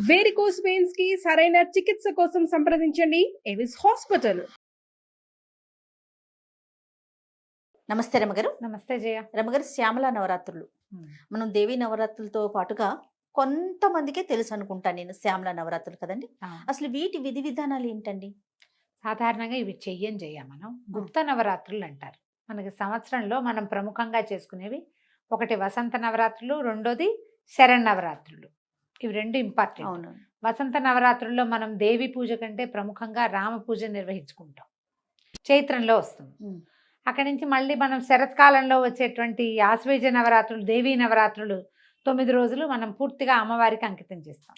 Varicose veins కి సరైన చికిత్స కోసం సంప్రదించండి ఎవిస్ హాస్పిటల్. నమస్తే రమగారు. నమస్తే జయ. రమగారు, శ్యామల నవరాత్రులు మనం దేవీ నవరాత్రులతో పాటుగా కొంతమందికే తెలుసు అనుకుంటా నేను, శ్యామల నవరాత్రులు కదండి. అసలు వీటి విధి విధానాలు ఏంటండి? సాధారణంగా ఇవి చెయ్యం మనం గుప్త నవరాత్రులు అంటారు. మనకి సంవత్సరంలో మనం ప్రముఖంగా చేసుకునేవి ఒకటి వసంత నవరాత్రులు, రెండోది శరన్నవరాత్రులు. ఇవి రెండు ఇంపార్టెంట్. అవును. వసంత నవరాత్రుల్లో మనం దేవి పూజ కంటే ప్రముఖంగా రామ పూజ నిర్వహించుకుంటాం. చైత్రంలో వస్తుంది. అక్కడి నుంచి మళ్ళీ మనం శరత్కాలంలో వచ్చేటువంటి ఆశ్వేజ నవరాత్రులు, దేవీ నవరాత్రులు 9 రోజులు మనం పూర్తిగా అమ్మవారికి అంకితం చేస్తాం.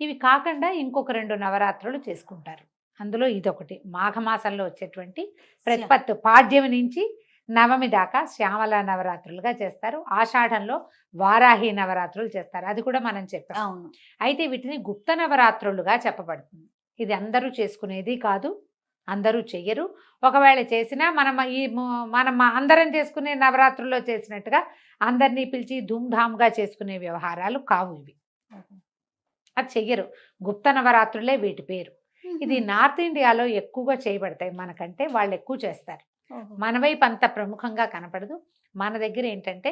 ఇవి కాకుండా ఇంకొక 2 నవరాత్రులు చేసుకుంటారు. అందులో ఇదొకటి మాఘమాసంలో వచ్చేటువంటి ప్రతిపత్తు పాడ్యమి నుంచి నవమి దాకా శ్యామల నవరాత్రులుగా చేస్తారు. ఆషాఢంలో వారాహి నవరాత్రులు చేస్తారు. అది కూడా మనం చెప్పాం. అవును. అయితే వీటిని గుప్త నవరాత్రులుగా చెప్పబడుతుంది. ఇది అందరూ చేసుకునేది కాదు, అందరూ చెయ్యరు. ఒకవేళ చేసినా మనం అందరం చేసుకునే నవరాత్రుల్లో చేసినట్టుగా అందరినీ పిలిచి ధూమ్ధామ్గా చేసుకునే వ్యవహారాలు కావు ఇవి. అది చెయ్యరు. గుప్త నవరాత్రులే వీటి పేరు. ఇది నార్త్ ఇండియాలో ఎక్కువగా చేయబడతాయి. మనకంటే వాళ్ళు ఎక్కువ చేస్తారు. మన వైపు అంత ప్రముఖంగా కనపడదు. మన దగ్గర ఏంటంటే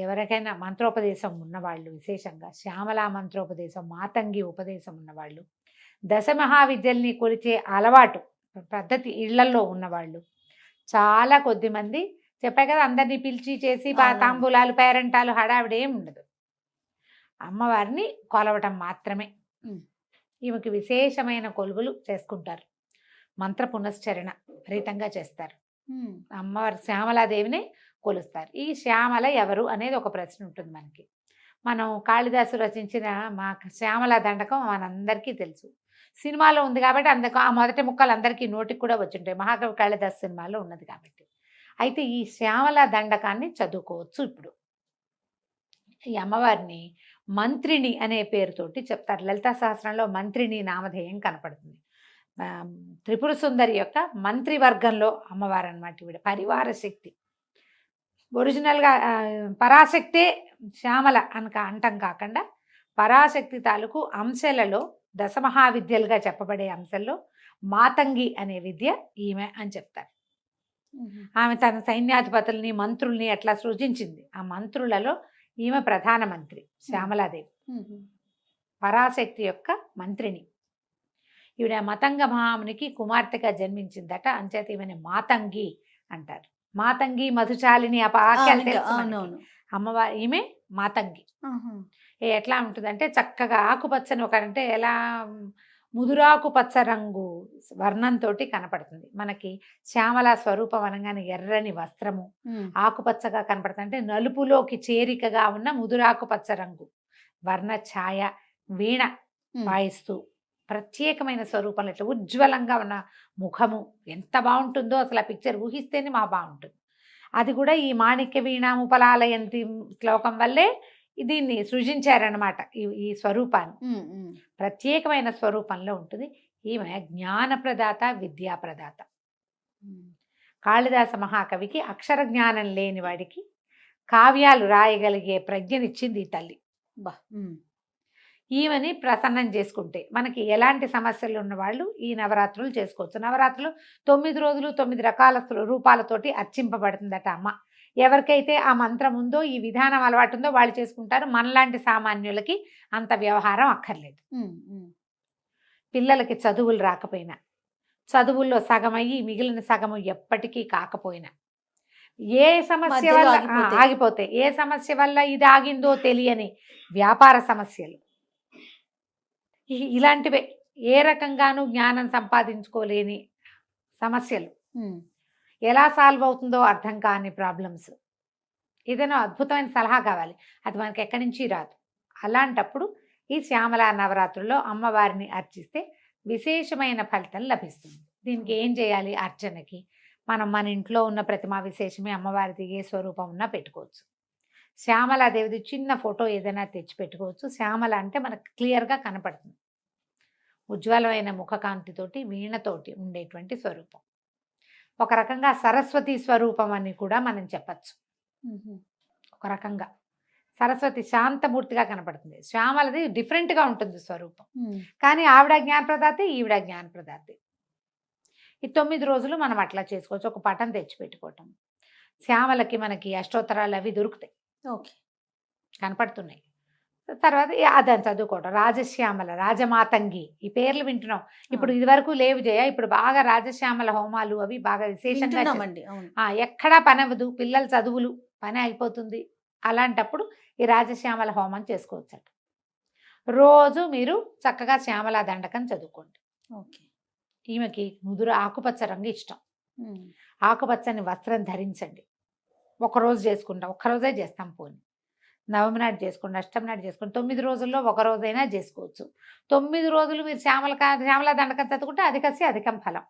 ఎవరికైనా మంత్రోపదేశం ఉన్నవాళ్ళు, విశేషంగా శ్యామలా మంత్రోపదేశం, మాతంగి ఉపదేశం ఉన్నవాళ్ళు, దశమహావిద్యల్ని కొలిచే అలవాటు పద్ధతి ఇళ్లలో ఉన్నవాళ్ళు చాలా కొద్ది మంది. చెప్పా కదా, అందరినీ పిలిచి చేసి తాంబూలాలు, పేరంటాలు హడావిడేం ఉండదు. అమ్మవారిని కొలవటం మాత్రమే. ఈమెకి విశేషమైన కొలువులు చేసుకుంటారు. మంత్ర పునశ్చరణ విపరీతంగా చేస్తారు. అమ్మవారి శ్యామలాదేవిని కొలుస్తారు. ఈ శ్యామల ఎవరు అనేది ఒక ప్రశ్న ఉంటుంది మనకి. మనం కాళిదాసు రచించిన మా శ్యామల దండకం మనందరికీ తెలుసు. సినిమాలో ఉంది కాబట్టి అందుకు ఆ మొదటి ముక్కలు అందరికీ నోటికి కూడా వచ్చుంటాయి. మహాకవి కాళిదాసు సినిమాలో ఉన్నది కాబట్టి. అయితే ఈ శ్యామల దండకాన్ని చదువుకోవచ్చు. ఇప్పుడు ఈ అమ్మవారిని మంత్రిని అనే పేరుతోటి చెప్తారు. లలితా సహస్రంలో మంత్రిని నామధేయం కనపడుతుంది. త్రిపుర సుందరి యొక్క మంత్రివర్గంలో అమ్మవారు అన్నమాట. ఈవిడ పరివార శక్తి. ఒరిజినల్గా పరాశక్తే శ్యామల అంటం కాకుండా పరాశక్తి తాలూకు అంశాలలో దశమహావిద్యలుగా చెప్పబడే అంశంలో మాతంగి అనే విద్య ఈమె అని చెప్తారు. ఆమె తన సైన్యాధిపతుల్ని, మంత్రుల్ని అట్లా సృజించింది. ఆ మంత్రులలో ఈమె ప్రధానమంత్రి శ్యామలాదేవి. పరాశక్తి యొక్క మంత్రిని. ఈవిడ మతంగ మహామునికి కుమార్తెగా జన్మించిందట. అంచేత ఈమెని మాతంగి అంటారు. మాతంగి మధుచాలిని వాక్యాలు తెలుసు. అమ్మవారి ఈమె మాతంగి. ఎట్లా ఉంటుందంటే చక్కగా ఆకుపచ్చని అంటే ఎలా ముదురాకు పచ్చ రంగు వర్ణంతో కనపడుతుంది మనకి. శ్యామల స్వరూపం అనగానే ఎర్రని వస్త్రము ఆకుపచ్చగా కనపడుతుంది. అంటే నలుపులోకి చేరికగా ఉన్న ముదురాకుపచ్చ రంగు వర్ణ ఛాయ, వీణ వాయిస్తూ ప్రత్యేకమైన స్వరూపంలో ఇట్లా ఉజ్వలంగా ఉన్న ముఖము ఎంత బాగుంటుందో అసలు ఆ పిక్చర్ ఊహిస్తేనే బాగుంటుంది. అది కూడా ఈ మాణిక్య వీణాముపలాలయంతి శ్లోకం వల్లే దీన్ని సృజించారనమాట. ఈ స్వరూపాన్ని ప్రత్యేకమైన స్వరూపంలో ఉంటుంది. ఈమె జ్ఞానప్రదాత, విద్యాప్రదాత. కాళిదాస మహాకవికి అక్షర జ్ఞానం లేని వాడికి కావ్యాలు రాయగలిగే ప్రజ్ఞనిచ్చింది ఈ తల్లి. ఈమెని ప్రసన్నం చేసుకుంటే మనకి ఎలాంటి సమస్యలు ఉన్నవాళ్ళు ఈ నవరాత్రులు చేసుకోవచ్చు. నవరాత్రులు 9 రోజులు 9 రకాల రూపాలతోటి అర్చింపబడుతుందట అమ్మ. ఎవరికైతే ఆ మంత్రం ఉందో, ఈ విధానం అలవాటు ఉందో వాళ్ళు చేసుకుంటారు. మనలాంటి సామాన్యులకి అంత వ్యవహారం అక్కర్లేదు. పిల్లలకి చదువులు రాకపోయినా, చదువుల్లో సగమయ్యి మిగిలిన సగము ఎప్పటికీ కాకపోయినా, ఏ సమస్య వల్ల ఆగిపోతే, ఏ సమస్య వల్ల ఇది ఆగిందో తెలియని వ్యాపార సమస్యలు, ఇలాంటివే ఏ రకంగానూ జ్ఞానం సంపాదించుకోలేని సమస్యలు, ఎలా సాల్వ్ అవుతుందో అర్థం కాని ప్రాబ్లమ్స్, ఏదైనా అద్భుతమైన సలహా కావాలి, అది మనకి ఎక్కడి నుంచి రాదు. అలాంటప్పుడు ఈ శ్యామల నవరాత్రుల్లో అమ్మవారిని అర్చిస్తే విశేషమైన ఫలితం లభిస్తుంది. దీనికి ఏం చేయాలి? అర్చనకి మనం మన ఇంట్లో ఉన్న ప్రతిమా విశేషమే అమ్మవారిది ఏ స్వరూపం ఉన్నా పెట్టుకోవచ్చు. శ్యామలాదేవిది చిన్న ఫోటో ఏదైనా తెచ్చి పెట్టుకోవచ్చు. శ్యామల అంటే మనకు క్లియర్గా కనపడుతుంది. ఉజ్వలమైన ముఖకాంతితోటి, వీణతోటి ఉండేటువంటి స్వరూపం. ఒక రకంగా సరస్వతి స్వరూపం అని కూడా మనం చెప్పచ్చు. ఒక రకంగా సరస్వతి శాంతమూర్తిగా కనపడుతుంది. శ్యామలది డిఫరెంట్గా ఉంటుంది స్వరూపం. కానీ ఆవిడ జ్ఞానప్రదాతే, ఈవిడ జ్ఞానప్రదాతే. ఈ 9 రోజులు మనం అట్లా చేసుకోవచ్చు. ఒక పటం తెచ్చిపెట్టుకోవటం. శ్యామలకి మనకి అష్టోత్తరాలు అవి దొరుకుతాయి, ఓకే. కనపడుతున్నాయి. తర్వాత అదని చదువుకోవటం. రాజశ్యామల, రాజమాతంగి, ఈ పేర్లు వింటున్నాం. ఇప్పుడు ఇదివరకు లేవు జయ. ఇప్పుడు బాగా రాజశ్యామల హోమాలు అవి బాగా విశేషంగా వింటున్నామండి. అవును. ఎక్కడా పని అవ్వదు, పిల్లల చదువులు పని అయిపోతుంది. అలాంటప్పుడు ఈ రాజశ్యామల హోమం చేసుకోవచ్చట. రోజు మీరు చక్కగా శ్యామలా దండకం చదువుకోండి. ఓకే. ఈమెకి ముదురు ఆకుపచ్చ రంగు ఇష్టం. ఆకుపచ్చని వస్త్రం ధరించండి. ఒకరోజు చేసుకుంటాం, ఒక్కరోజే చేస్తాం. పోనీ నవమి నాడు చేసుకోండి, అష్టమి నాడు చేసుకోండి. 9 రోజుల్లో ఒక రోజైనా చేసుకోవచ్చు. 9 రోజులు మీరు శ్యామలా దండకం చదువుకుంటే అధికం ఫలం.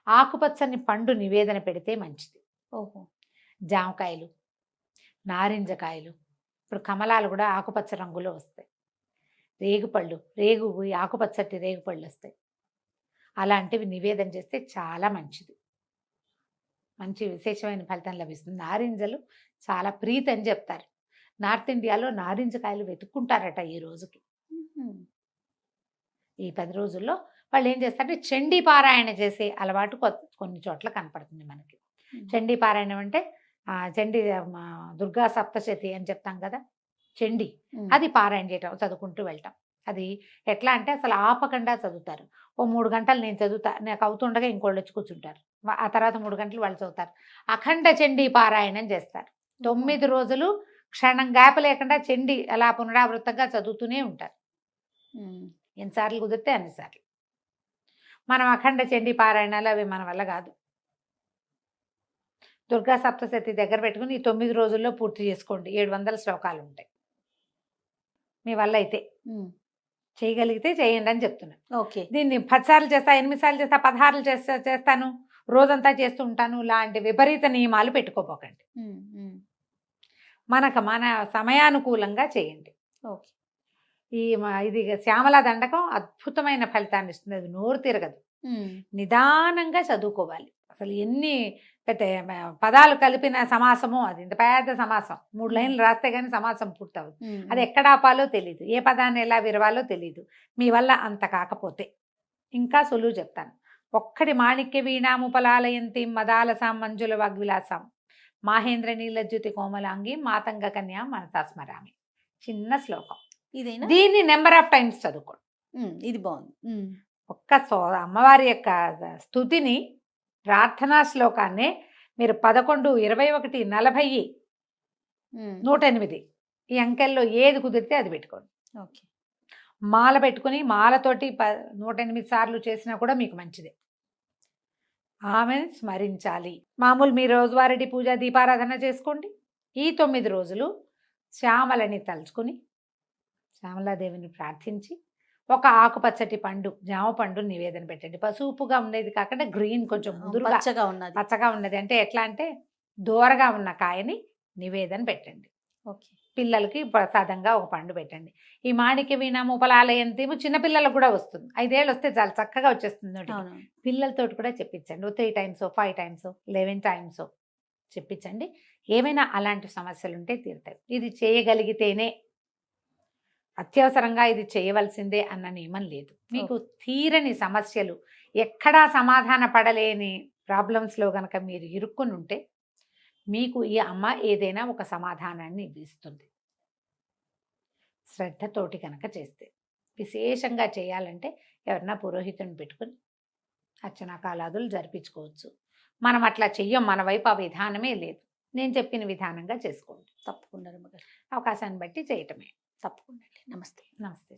ఆకుపచ్చని పండు నివేదన పెడితే మంచిది. ఓహో. జామకాయలు, నారింజకాయలు, ఇప్పుడు కమలాలు కూడా ఆకుపచ్చ రంగులో వస్తాయి. రేగుపళ్ళు, ఆకుపచ్చటి రేగుపళ్ళు వస్తాయి. అలాంటివి నివేదన చేస్తే చాలా మంచిది, మంచి విశేషమైన ఫలితం లభిస్తుంది. నారింజలు చాలా ప్రీతి అని చెప్తారు. నార్త్ ఇండియాలో నారింజకాయలు వెతుక్కుంటారట ఈ రోజుకి. ఈ 10 రోజుల్లో వాళ్ళు ఏం చేస్తారంటే చండీ పారాయణ చేసే అలవాటు కొన్ని చోట్ల కనపడుతుంది మనకి. చండీ పారాయణం అంటే చండీ దుర్గా సప్తశతి అని చెప్తాం కదా, చండీ, అది పారాయణ చేయటం, చదువుకుంటూ వెళ్ళటం. అది ఎట్లా అంటే అసలు ఆపకుండా చదువుతారు. ఓ 3 గంటలు నేను చదువుతా, నాకు అవుతుండగా ఇంకోళ్ళు వచ్చి కూర్చుంటారు. ఆ తర్వాత 3 గంటలు వాళ్ళు చదువుతారు. అఖండ చండీ పారాయణం చేస్తారు. 9 రోజులు క్షణం గ్యాప్ లేకుండా చండీ అలా పునరావృతంగా చదువుతూనే ఉంటారు. ఎన్నిసార్లు కుదిరితే అన్నిసార్లు. మనం అఖండ చండీ పారాయణాలు అవి మన వల్ల కాదు. దుర్గా సప్తశతి దగ్గర పెట్టుకుని ఈ 9 రోజుల్లో పూర్తి చేసుకోండి. 700 శ్లోకాలు ఉంటాయి. మీ వల్ల అయితే చేయగలిగితే చేయండి అని చెప్తున్నాను. ఓకే. దీన్ని 10 సార్లు చేస్తా, 8 సార్లు చేస్తా, 16 చేస్తాను, రోజంతా చేస్తూ ఉంటాను, లాంటి విపరీత నియమాలు పెట్టుకోపోకండి. మన సమయానుకూలంగా చేయండి. ఓకే. ఇది శ్యామలా దండకం అద్భుతమైన ఫలితాన్ని ఇస్తుంది. అది నోరు తిరగదు. నిదానంగా చదువుకోవాలి. అసలు ఎన్ని పెద్ద పదాలు కలిపిన సమాసమో, అది ఇంత పెద్ద సమాసం. 3 లైన్లు రాస్తే కానీ సమాసం పూర్తవుతుంది. అది ఎక్కడ ఆపాలో తెలీదు, ఏ పదాన్ని ఎలా విరవాలో తెలీదు. మీ వల్ల అంత కాకపోతే ఇంకా సులువు చెప్తాను. ఒక్కటి మాణిక్య వీణాముపలాలయంతి మదాలసాం మంజుల వాగ్విలాసాం మాహేంద్ర నీలజ్యుతి కోమలాంగి మాతంగ కన్యా మనసా స్మరామి. చిన్న శ్లోకం. ఇదేనా? దీన్ని నెంబర్ ఆఫ్ టైమ్స్ చదువుకోండి. ఇది బాగుంది. అమ్మవారి యొక్క స్తుతిని, ప్రార్థనా శ్లోకాన్ని మీరు 11, 21, 40, 108 ఈ అంకెల్లో ఏది కుదిరితే అది పెట్టుకోండి. ఓకే. మాల పెట్టుకుని మాలతోటి 108 సార్లు చేసినా కూడా మీకు మంచిదే. ఆమెను స్మరించాలి. మామూలు మీ రోజువారీ పూజ దీపారాధన చేసుకోండి. ఈ 9 రోజులు శ్యామలని తలుచుకుని శ్యామలాదేవిని ప్రార్థించి ఒక ఆకుపచ్చటి పండు, జామ పండు నివేదన పెట్టండి. పసుపుగా ఉండేది కాకుండా గ్రీన్, కొంచెం ముదురుగా పచ్చగా ఉన్నది. అంటే ఎట్లా అంటే దూరగా ఉన్న కాయని నివేదన పెట్టండి. ఓకే. పిల్లలకి ప్రసాదంగా ఒక పండు పెట్టండి. ఈ మాణిక్య వీణాముపలాలయంతేమో చిన్నపిల్లలకు కూడా వస్తుంది. 5 ఏళ్ళు వస్తే చాలా చక్కగా వచ్చేస్తుంది. పిల్లలతోటి కూడా చెప్పించండి. 3 టైమ్స్, 5 టైమ్స్, 11 టైమ్స్ చెప్పించండి. ఏమైనా అలాంటి సమస్యలు ఉంటే తీరుతాయి. ఇది చేయగలిగితేనే, అత్యవసరంగా ఇది చేయవలసిందే అన్న నియమం లేదు. మీకు తీరని సమస్యలు, ఎక్కడా సమాధాన పడలేని ప్రాబ్లమ్స్లో కనుక మీరు ఇరుక్కుని ఉంటే మీకు ఈ అమ్మ ఏదైనా ఒక సమాధానాన్ని ఇస్తుంది. శ్రద్ధతోటి కనుక చేస్తే. విశేషంగా చేయాలంటే ఎవరన్నా పురోహితుని పెట్టుకుని అర్చనా కాలాదులు జరిపించుకోవచ్చు. మనం అట్లా చెయ్యం, మన వైపు ఆ విధానమే లేదు. నేను చెప్పిన విధానంగా చేసుకోండి. తప్పకుండా అవకాశాన్ని బట్టి చేయటమే. తప్పకుండా. నమస్తే. నమస్తే.